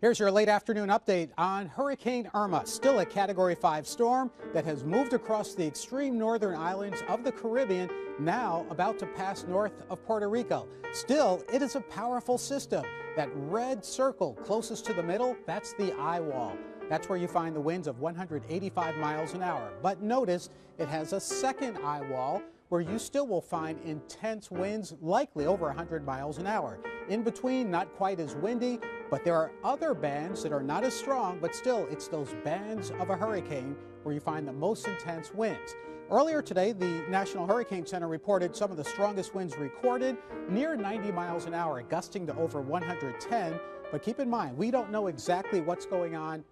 Here's your late afternoon update on Hurricane Irma, still a Category 5 storm that has moved across the extreme northern islands of the Caribbean, now about to pass north of Puerto Rico. Still, it is a powerful system. That red circle closest to the middle, that's the eye wall. That's where you find the winds of 185 miles an hour. But notice it has a second eye wall where you still will find intense winds, likely over 100 miles an hour. In between, not quite as windy, but there are other bands that are not as strong, but still it's those bands of a hurricane where you find the most intense winds. Earlier today, the National Hurricane Center reported some of the strongest winds recorded, near 90 miles an hour, gusting to over 110. But keep in mind, we don't know exactly what's going on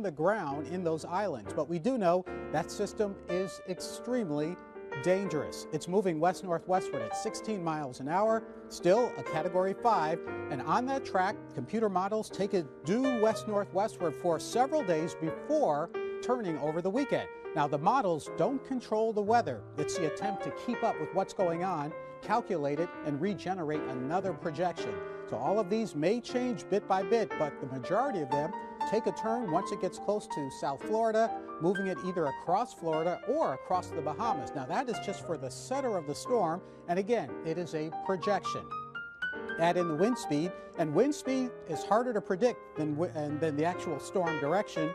the ground in those islands, but we do know that system is extremely dangerous. It's moving west-northwestward at 16 miles an hour, still a Category 5, and on that track, computer models take it due west-northwestward for several days before turning over the weekend. Now, the models don't control the weather. It's the attempt to keep up with what's going on, calculate it, and regenerate another projection. So all of these may change bit by bit, but the majority of them take a turn once it gets close to South Florida, moving it either across Florida or across the Bahamas. Now, that is just for the center of the storm, and again, it is a projection. Add in the wind speed, and wind speed is harder to predict than the actual storm direction,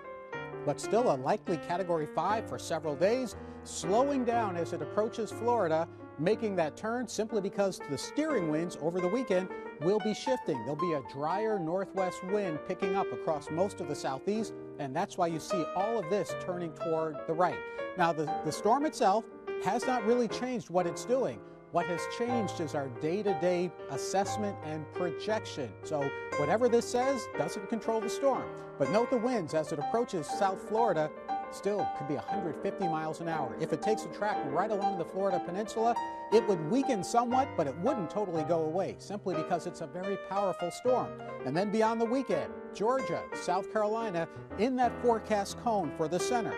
but still a likely Category 5 for several days, slowing down as it approaches Florida, making that turn simply because the steering winds over the weekend will be shifting. There'll be a drier northwest wind picking up across most of the southeast, and that's why you see all of this turning toward the right. Now, the storm itself has not really changed what it's doing. What has changed is our day-to-day assessment and projection. So whatever this says doesn't control the storm. But note the winds as it approaches South Florida still could be 150 miles an hour. If it takes a track right along the Florida Peninsula, it would weaken somewhat, but it wouldn't totally go away, simply because it's a very powerful storm. And then beyond the weekend, Georgia, South Carolina, in that forecast cone for the center.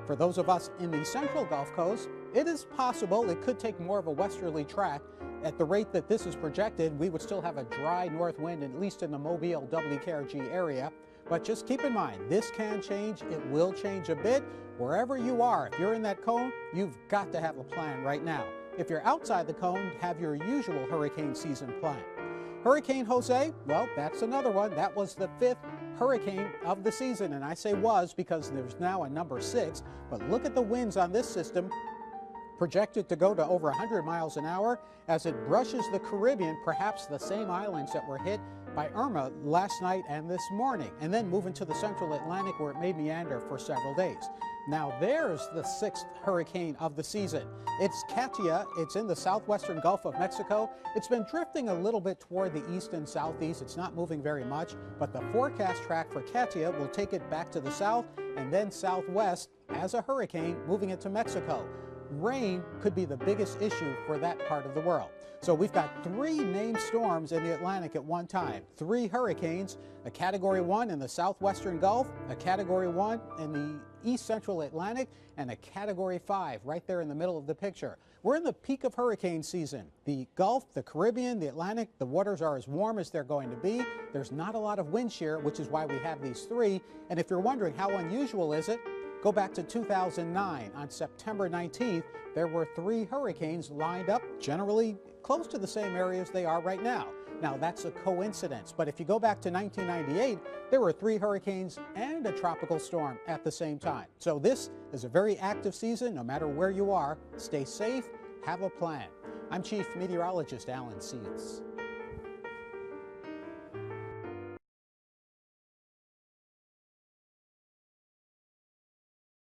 For those of us in the central Gulf Coast, it is possible it could take more of a westerly track. At the rate that this is projected, we would still have a dry north wind, at least in the Mobile WKRG area. But just keep in mind, this can change. It will change a bit. Wherever you are, if you're in that cone, you've got to have a plan right now. If you're outside the cone, have your usual hurricane season plan. Hurricane Jose, well, that's another one. That was the 5th hurricane of the season, and I say was because there's now a number 6. But look at the winds on this system, projected to go to over 100 miles an hour as it brushes the Caribbean, perhaps the same islands that were hit by Irma last night and this morning, and then move into the central Atlantic where it may meander for several days. Now there's the 6th hurricane of the season. It's Katia. It's in the southwestern Gulf of Mexico. It's been drifting a little bit toward the east and southeast. It's not moving very much, but the forecast track for Katia will take it back to the south and then southwest as a hurricane, moving it to Mexico. Rain could be the biggest issue for that part of the world. So we've got 3 named storms in the Atlantic at one time, 3 hurricanes, a Category 1 in the southwestern Gulf, a Category 1 in the east central Atlantic, and a Category 5 right there in the middle of the picture. We're in the peak of hurricane season. The Gulf, the Caribbean, the Atlantic, the waters are as warm as they're going to be. There's not a lot of wind shear, which is why we have these 3. And if you're wondering how unusual is it, go back to 2009. On September 19th, there were 3 hurricanes lined up, generally close to the same areas they are right now. Now, that's a coincidence, but if you go back to 1998, there were 3 hurricanes and a tropical storm at the same time. So this is a very active season, no matter where you are. Stay safe, have a plan. I'm Chief Meteorologist Alan Seals.